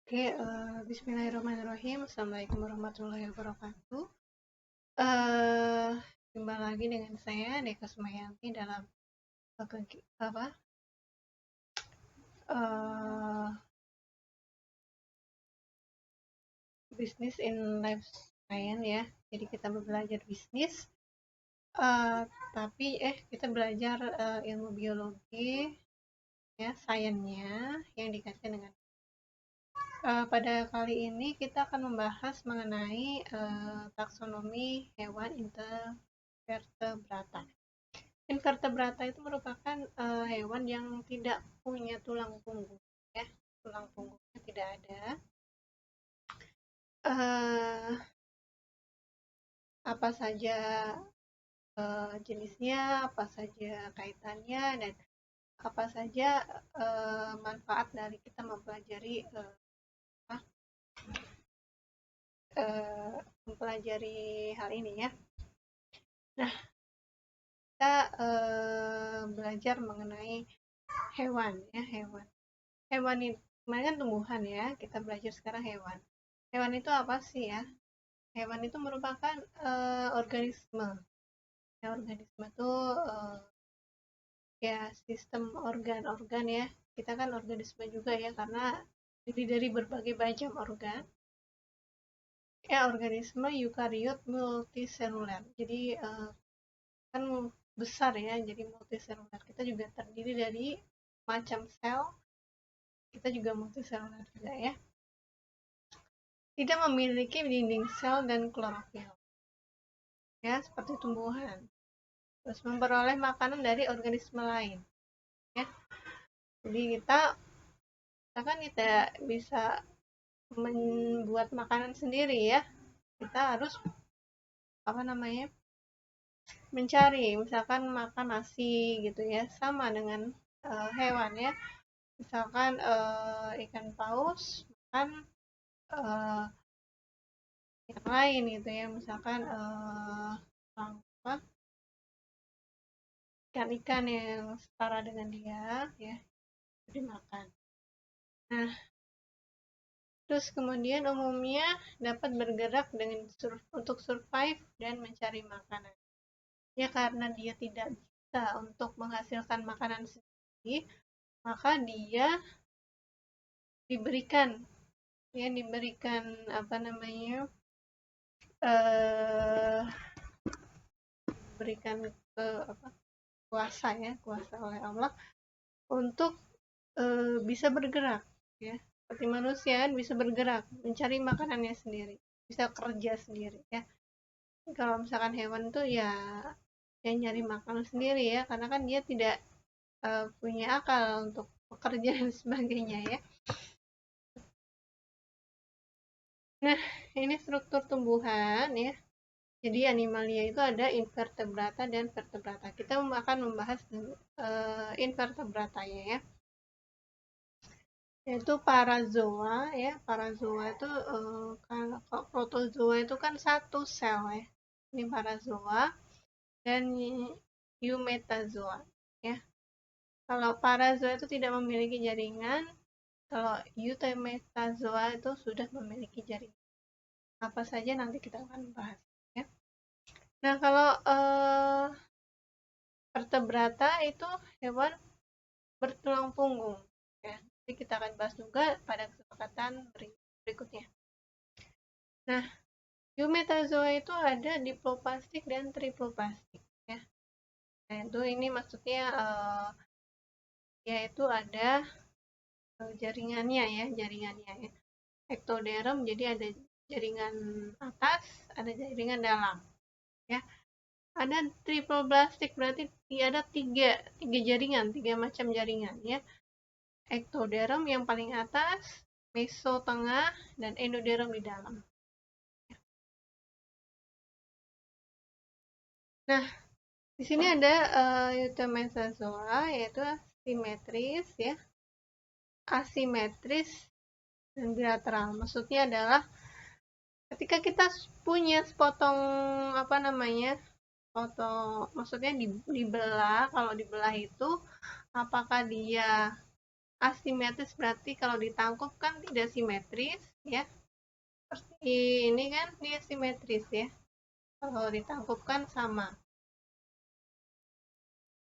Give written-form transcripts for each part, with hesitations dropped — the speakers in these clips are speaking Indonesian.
Oke, bismillahirrahmanirrahim. Assalamualaikum warahmatullahi wabarakatuh. Jumpa lagi dengan saya Deka Sumayanti dalam apa eh, bisnis in life science ya. Jadi kita belajar bisnis, eh, tapi kita belajar ilmu biologi ya, sainsnya yang dikaitkan dengan pada kali ini kita akan membahas mengenai taksonomi hewan invertebrata. Invertebrata itu merupakan hewan yang tidak punya tulang punggung, ya, tulang punggungnya tidak ada. Uh, apa saja jenisnya, apa saja kaitannya, dan apa saja manfaat dari kita mempelajari mempelajari hal ini ya. Nah, kita belajar mengenai hewan ya, hewan. Hewan itu kemarin kan tumbuhan ya, kita belajar sekarang hewan. Hewan itu apa sih ya? Hewan itu merupakan organisme. Ya, organisme itu ya sistem organ-organ ya. Kita kan organisme juga ya, karena terdiri dari berbagai macam organ. Ya, organisme eukariot multiseluler. Jadi kan besar ya, jadi multiseluler. Kita juga terdiri dari macam sel. Kita juga multiseluler juga ya. Tidak memiliki dinding sel dan klorofil. Ya, seperti tumbuhan. Terus memperoleh makanan dari organisme lain. Ya. Jadi kita kan tidak bisa membuat makanan sendiri ya. Kita harus mencari, misalkan makan nasi gitu ya, sama dengan hewan ya. Misalkan ikan paus makan uh, yang lain gitu ya, misalkan ikan-ikan yang setara dengan dia ya dimakan. Nah, terus kemudian umumnya dapat bergerak untuk survive dan mencari makanan. Ya, karena dia tidak bisa untuk menghasilkan makanan sendiri, maka dia diberikan eh berikan kuasa oleh Allah untuk bisa bergerak ya, seperti manusia bisa bergerak mencari makanannya sendiri, bisa kerja sendiri ya. Kalau misalkan hewan tuh ya nyari makanan sendiri ya, karena kan dia tidak punya akal untuk bekerja dan sebagainya ya. Nah, ini struktur tumbuhan ya. Jadi animalia itu ada invertebrata dan vertebrata. Kita akan membahas invertebratanya ya. Yaitu parazoa ya. Parazoa itu kalau protozoa itu kan satu sel ya. Ini parazoa dan eumetazoa ya. Kalau parazoa itu tidak memiliki jaringan, kalau eumetazoa itu sudah memiliki jaringan. Apa saja nanti kita akan bahas ya. Nah, kalau vertebrata itu hewan bertulang punggung ya. Jadi kita akan bahas juga pada kesempatan berikutnya. Nah, eumetazoa itu ada diploplastik dan triploplastik ya. Nah, itu ini maksudnya yaitu ada jaringannya ya. Ectoderm, jadi ada jaringan atas, ada jaringan dalam ya. Ada triploplastik, berarti ada tiga jaringan, tiga macam jaringan ya. Ectoderm yang paling atas, meso tengah, dan endoderm di dalam. Nah, di sini ada euthymetazoa, yaitu simetris ya, asimetris, dan bilateral. Maksudnya adalah ketika kita punya sepotong maksudnya dibelah. Kalau dibelah itu apakah dia asimetris berarti kalau ditangkup kan tidak simetris ya. Seperti ini kan dia simetris ya. Kalau ditangkup kan sama.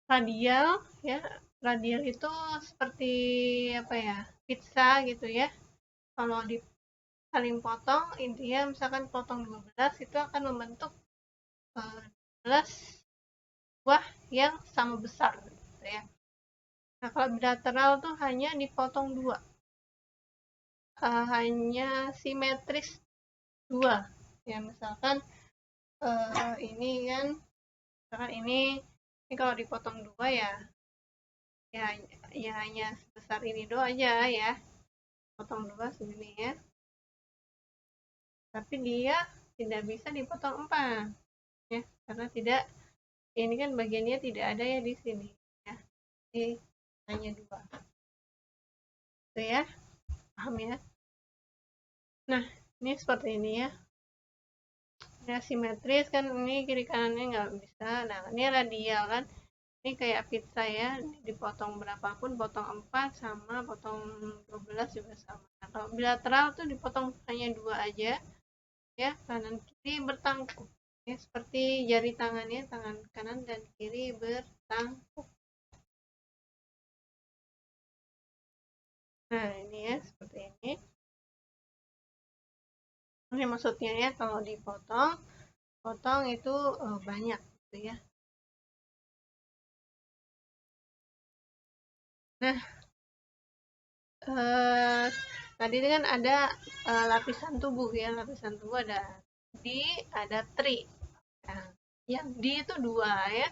Radial ya. Radial itu seperti apa ya? Pizza gitu ya. Kalau di saling potong, intinya misalkan potong 12 itu akan membentuk 12 buah yang sama besar gitu ya. Nah, kalau bilateral tuh hanya dipotong dua, hanya simetris dua. Ya misalkan ini kan, misalkan ini kalau dipotong dua ya, ya hanya sebesar ini doang aja ya, potong dua segini ya. Tapi dia tidak bisa dipotong 4 ya, karena tidak, ini kan bagiannya tidak ada ya di sini ya. Jadi hanya dua. Itu ya. Paham ya? Nah, ini seperti ini ya. Ini simetris kan, ini kiri kanannya nggak bisa. Nah, ini radial kan. Ini kayak pizza ya, dipotong berapapun, potong 4 sama, potong 12 juga sama. Nah, kalau bilateral tuh dipotong hanya dua aja ya, kanan kiri bertangkup. Ya, seperti jari tangannya, tangan kanan dan kiri bertangkup. Nah, ini ya, seperti ini. Ini maksudnya ya, kalau dipotong, potong itu banyak gitu ya. Nah, tadi kan ada lapisan tubuh ya, lapisan tubuh ada D, ada tri. Nah, yang D itu dua ya,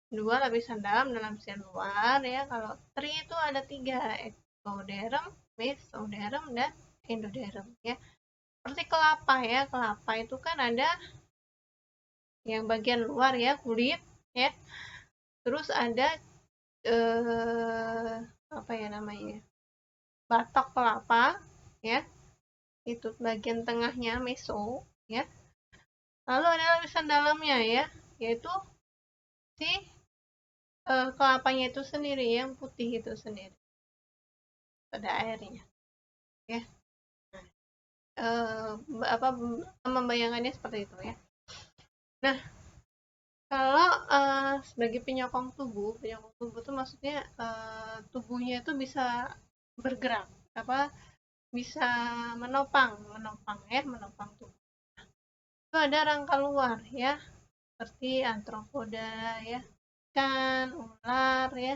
dua, lapisan dalam dan lapisan luar ya. Kalau tri itu ada tiga, ectoderm, mesoderm, dan endoderm ya. Seperti kelapa ya, kelapa itu kan ada yang bagian luar ya, kulit ya. Terus ada apa ya namanya, batok kelapa ya, itu bagian tengahnya meso ya. Lalu ada lapisan dalamnya ya, yaitu si kelapanya itu sendiri, yang putih itu sendiri, ada airnya ya. Apa, membayangkannya seperti itu ya. Nah, kalau sebagai penyokong tubuh itu maksudnya tubuhnya itu bisa bergerak, apa, bisa menopang ya, menopang tubuh. Itu ada rangka luar ya, seperti arthropoda ya, ikan, ular ya,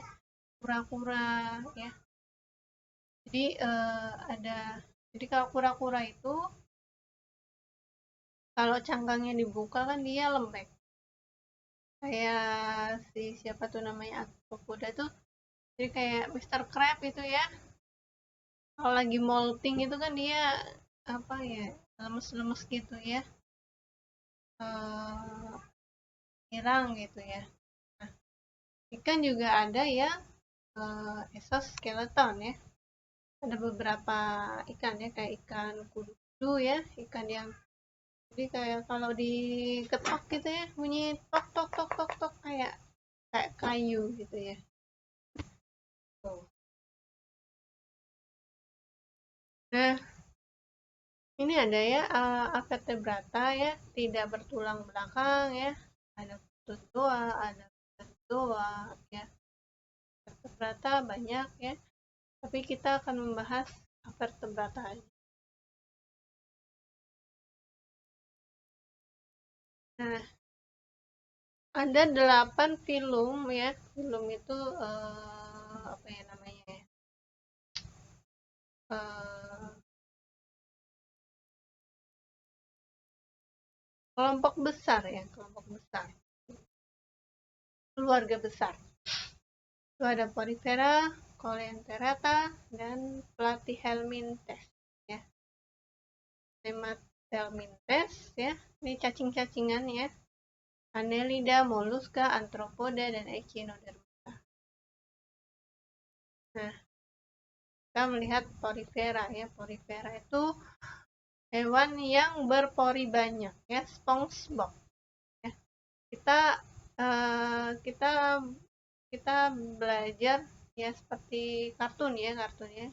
kura-kura ya. Jadi jadi kalau kura-kura itu kalau cangkangnya dibuka kan dia lembek. Kayak siapa tuh namanya, arthropoda tuh jadi kayak Mr. Crab itu ya. Kalau lagi molting itu kan dia apa ya, lemes-lemes gitu ya. Hirang gitu ya. Nah, ikan juga ada ya exoskeleton ya. Ada beberapa ikan ya, kayak ikan kudu ya, ikan yang jadi kayak kalau diketok gitu ya, bunyi tok tok tok tok tok, kayak kayu gitu ya. Tuh. Nah, ini ada ya vertebrata ya, tidak bertulang belakang ya. Ada protozoa, ada protozoa ya. Vertebrata banyak ya. Tapi kita akan membahas vertebrata aja. Nah, ada 8 filum ya. Filum itu apa ya namanya ya? Kelompok besar ya, kelompok besar. Keluarga besar. Itu ada Porifera, Coleanterata, dan Platyhelminthes ya. Nemathelminthes ya. Ini cacing-cacingan ya. Annelida, Mollusca, Arthropoda, dan Echinodermata. Nah, kita melihat Porifera ya. Porifera itu hewan yang berpori banyak ya, SpongeBob ya. Kita kita belajar ya seperti kartun ya kartunnya.